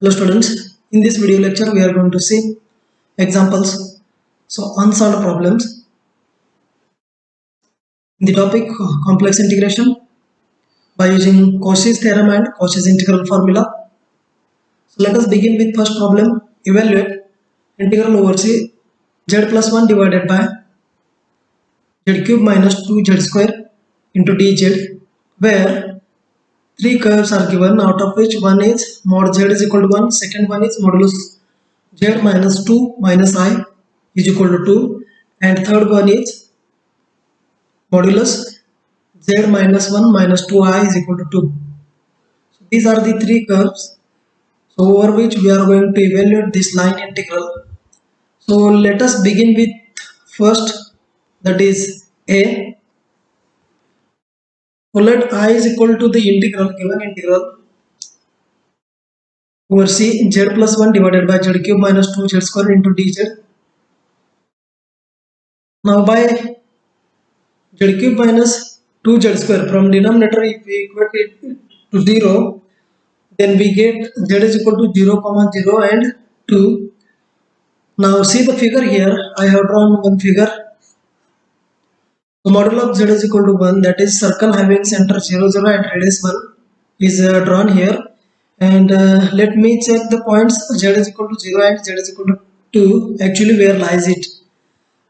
Hello students, in this video lecture we are going to see examples, so unsolved problems in the topic complex integration by using Cauchy's theorem and Cauchy's integral formula. So let us begin with first problem. Evaluate integral over c z plus 1 divided by z cube minus 2z square into dz, where three curves are given, out of which one is mod z is equal to 1, second one is modulus z minus 2 minus I is equal to 2, and third one is modulus z minus 1 minus 2I is equal to 2. So these are the three curves, so over which we are going to evaluate this line integral. So let us begin with first, that is A. So let I is equal to the integral, given integral over c z plus 1 divided by z cube minus 2z square into dz. Now by z cube minus 2z square, from denominator if we equate it to 0, then we get z is equal to 0, 0 and 2. Now see the figure here, I have drawn one figure. The model of z is equal to 1, that is circle having center 0, 0 and radius 1 is drawn here. And let me check the points z is equal to 0 and z is equal to 2, actually where lies it.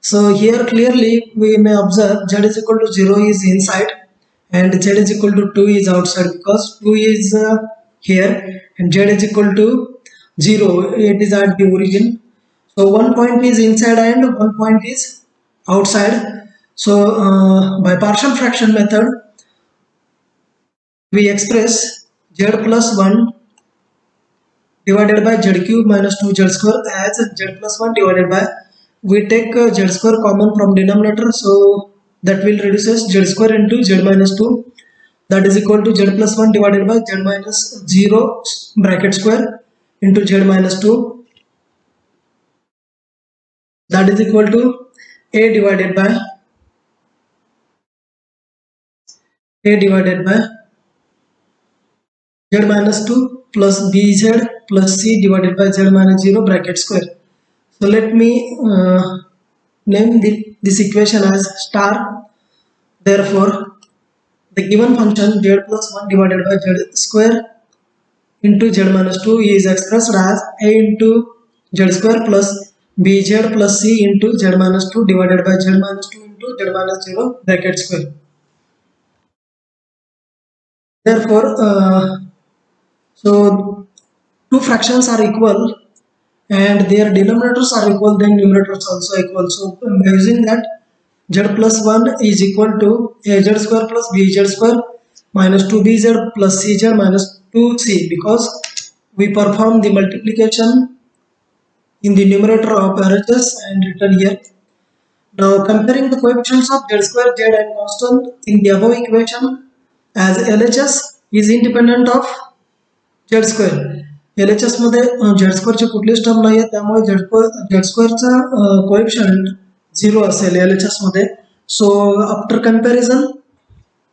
So here clearly we may observe z is equal to 0 is inside and z is equal to 2 is outside, because 2 is here and z is equal to 0, it is at the origin. So one point is inside and one point is outside. So by partial fraction method we express z plus 1 divided by z cube minus 2z square as z plus 1 divided by, we take z square common from denominator, so that will reduces z square into z minus 2, that is equal to z plus 1 divided by z minus 0 bracket square into z minus 2, that is equal to a divided by z minus 2 plus bz plus c divided by z minus 0 bracket square. So let me name this equation as star. Therefore the given function z plus 1 divided by z square into z minus 2 is expressed as a into z square plus bz plus c into z minus 2 divided by z minus 2 into z minus 0 bracket square. Therefore so two fractions are equal and their denominators are equal, then numerators also equal. So using that, z plus 1 is equal to az square plus bz square minus 2bz plus cz minus 2c, because we perform the multiplication in the numerator of RHS and written here. Now comparing the coefficients of z square, z and constant in the above equation, as LHS is independent of z square. LHS मध्ये z square चे कुठलेच term नाही आहे, त्यामुळे z square चा coefficient 0 असेल LHS मध्ये. So after comparison,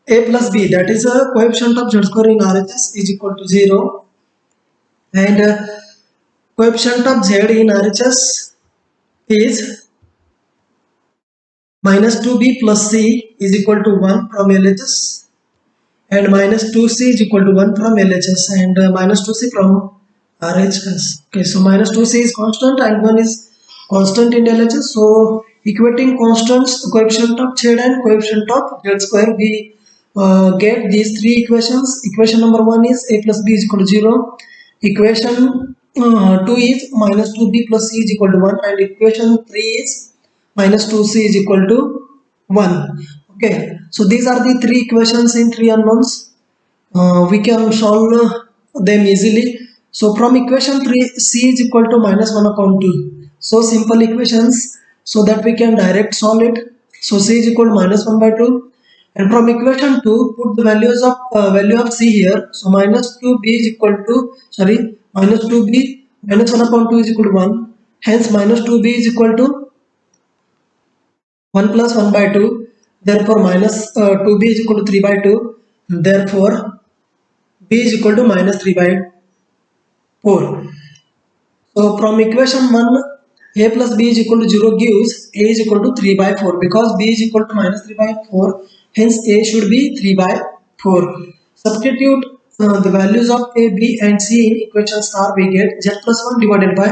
a plus b, that is a coefficient of z square in RHS, is equal to 0, and coefficient of z in RHS is minus 2b plus c is equal to 1 from LHS, and minus 2c is equal to 1 from LHS, and minus 2c from RHS. Okay, so minus 2c is constant and 1 is constant in LHS. So equating constants, coefficient of z and coefficient of z square, we get these three equations. Equation number 1 is a plus b is equal to 0. Equation 2 is minus 2b plus c is equal to 1, and equation 3 is minus 2c is equal to 1. Okay, so these are the three equations in three unknowns. We can solve them easily. So from equation 3, c is equal to minus 1 upon 2. So simple equations, so that we can direct solve it. So c is equal to minus 1 by 2. And from equation 2, put the values of value of c here. So minus 2b is equal to, minus 2b minus 1 upon 2 is equal to 1. Hence minus 2b is equal to 1 plus 1 by 2. Therefore minus 2b is equal to 3 by 2. Therefore b is equal to minus 3 by 4. So from equation 1, a plus b is equal to 0 gives a is equal to 3 by 4 because b is equal to minus 3 by 4. Hence a should be 3 by 4. Substitute the values of a, b and c in equation star. We get z plus 1 divided by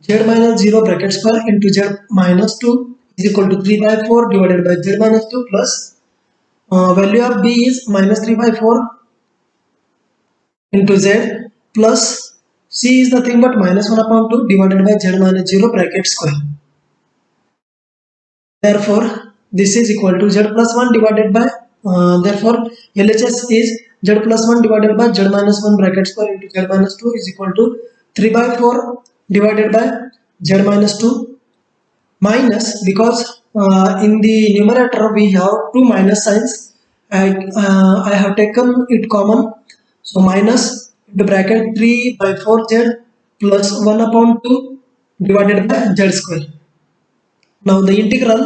z minus 0 bracket square into z minus 2 is equal to 3 by 4 divided by z minus 2 plus value of b is minus 3 by 4 into z plus c is nothing but minus 1 upon 2 divided by z minus 0 bracket square. Therefore this is equal to z plus 1 divided by therefore LHS is z plus 1 divided by z minus 1 bracket square into z minus 2 is equal to 3 by 4 divided by z minus 2 minus because in the numerator we have two minus signs. I have taken it common, so minus into bracket 3 by 4z plus 1 upon 2 divided by z square. Now the integral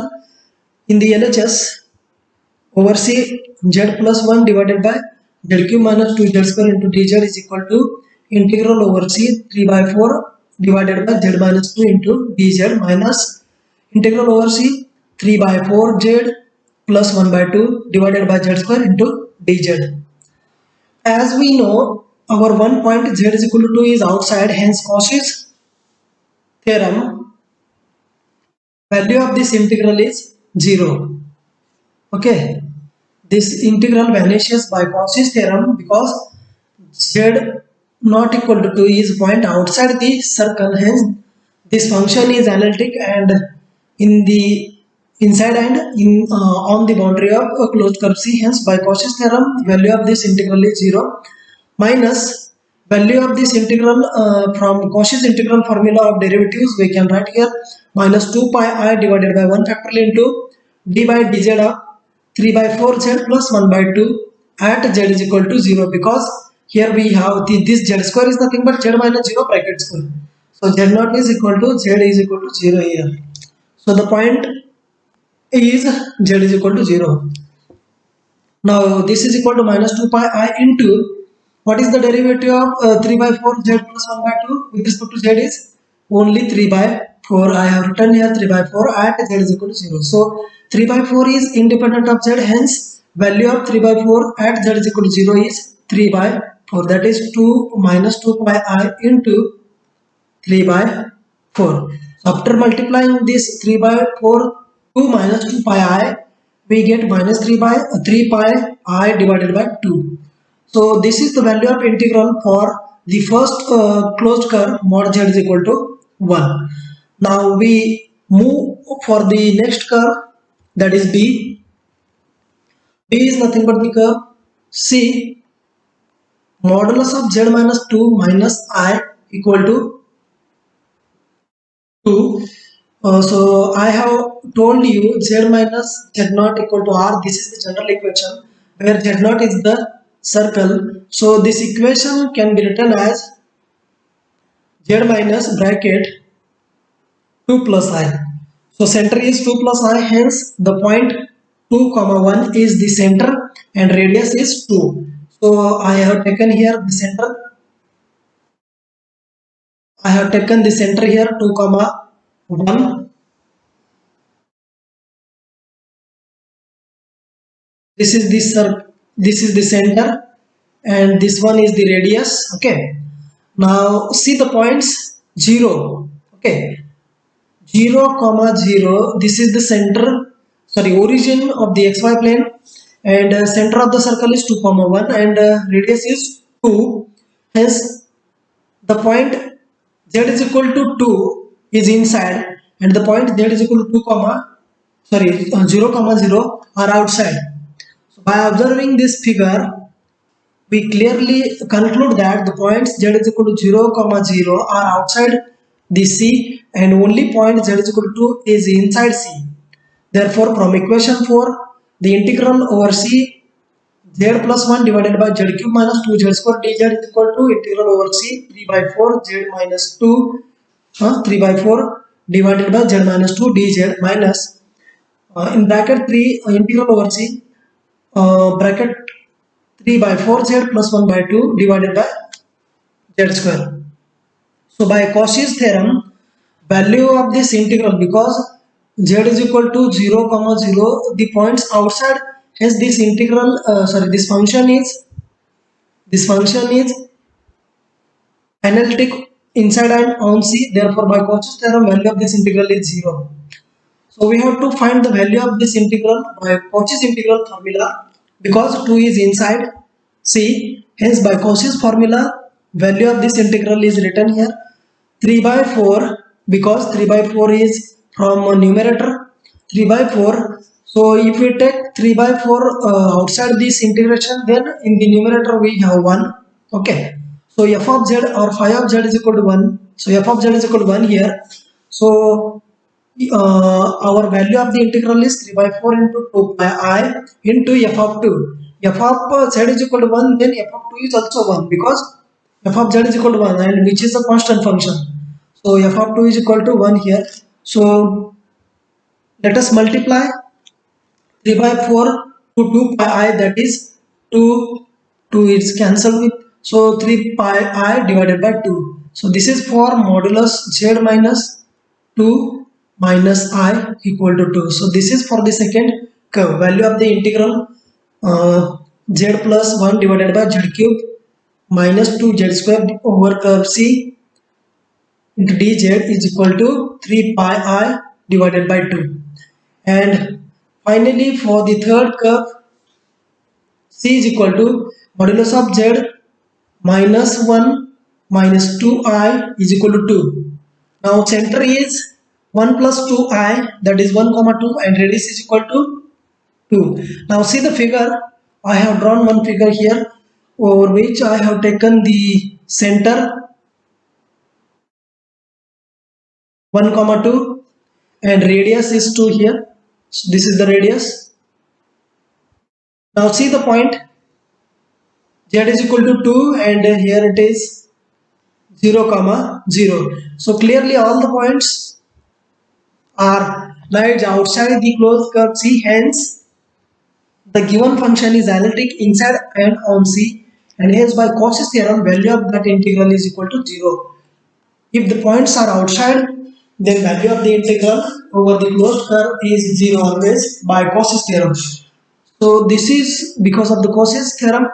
in the LHS over c z plus 1 divided by z cube minus 2z square into dz is equal to integral over c 3 by 4 divided by z minus 2 into dz minus integral over c 3 by 4 z plus 1 by 2 divided by z square into dz. As we know, our one point z is equal to 2 is outside, hence Cauchy's theorem value of this integral is 0. Okay, this integral vanishes by Cauchy's theorem because z not equal to 2 is point outside the circle, hence this function is analytic and in the inside and in on the boundary of a closed curve C. Hence by Cauchy's theorem value of this integral is 0 minus value of this integral from Cauchy's integral formula of derivatives we can write here minus 2 pi I divided by 1 factorial into d by dz of 3 by 4 z plus 1 by 2 at z is equal to 0 because here we have this z square is nothing but z minus 0 bracket square. So z naught is equal to z is equal to 0 here. So the point is z is equal to 0. Now this is equal to minus 2 pi I into what is the derivative of 3 by 4 z plus 1 by 2 with respect to z is only 3 by 4. I have written here 3 by 4 at z is equal to 0. So 3 by 4 is independent of z, hence value of 3 by 4 at z is equal to 0 is 3 by 4, that is 2 minus 2 pi I into 3 by 4. So after multiplying this 3 by 4 2 minus 2 pi I we get minus 3 pi I divided by 2. So this is the value of integral for the first closed curve mod z is equal to 1. Now we move for the next curve, that is B. B is nothing but the curve C modulus of z minus 2 minus I equal to 2. So I have told you z minus z naught equal to r. This is the general equation where z naught is the circle. So this equation can be written as z minus bracket 2 plus I. So center is 2 plus I, hence the point 2 comma 1 is the center and radius is 2. So I have taken here the center. I have taken the center here 2 comma 1. This is the this is the center and this one is the radius. Okay, now see the points 0. Okay, 0 comma 0, this is the center, sorry, origin of the xy plane, and center of the circle is 2 comma 1 and radius is 2. Hence the point z is equal to 2 is inside and the point z is equal to 2 comma 0 comma 0 are outside. So by observing this figure we clearly conclude that the points z is equal to 0 comma 0 are outside the C and only point z is equal to 2 is inside C. Therefore from equation 4 the integral over C z plus 1 divided by z cube minus 2 z square dz is equal to integral over C 3 by 4 z minus 2 3 by 4 divided by z minus 2 dz minus in bracket 3 integral over C bracket 3 by 4 z plus 1 by 2 divided by z square. So by Cauchy's theorem, value of this integral, because z is equal to 0 comma 0, the points outside hence this integral this function is analytic inside and on C. Therefore by Cauchy's theorem, value of this integral is 0. So we have to find the value of this integral by Cauchy's integral formula, because 2 is inside C. Hence by Cauchy's formula, value of this integral is written here 3 by 4, because 3 by 4 is from numerator 3 by 4. So if we take 3 by 4 outside this integration, then in the numerator we have 1. Okay. So f of z or phi of z is equal to 1. So f of z is equal to 1 here. So our value of the integral is 3 by 4 into 2 pi I into f of 2. F of z is equal to 1, then f of 2 is also 1, because f of z is equal to 1, and which is a constant function. So f of 2 is equal to 1 here. So let us multiply 3 by 4 to 2 pi I, that is 2 is cancelled with, so 3 pi I divided by 2. So this is for modulus z minus 2 minus I equal to 2. So this is for the second curve. Value of the integral z plus 1 divided by z cube minus 2z square over curve C into dz is equal to 3 pi I divided by 2. And finally for the third curve, C is equal to modulus of z minus 1 minus 2I is equal to 2. Now center is 1 plus 2I, that is 1 comma 2, and radius is equal to 2. Now see the figure. I have drawn one figure here over which I have taken the center 1 comma 2 and radius is 2 here. So this is the radius. Now see the point, z is equal to 2 and here it is 0 comma 0. So clearly all the points are lies outside the closed curve C. Hence the given function is analytic inside and on C, and hence by Cauchy's theorem, value of that integral is equal to 0. If the points are outside, then value of the integral over the closed curve is 0 always by Cauchy's theorem. So this is because of the Cauchy's theorem.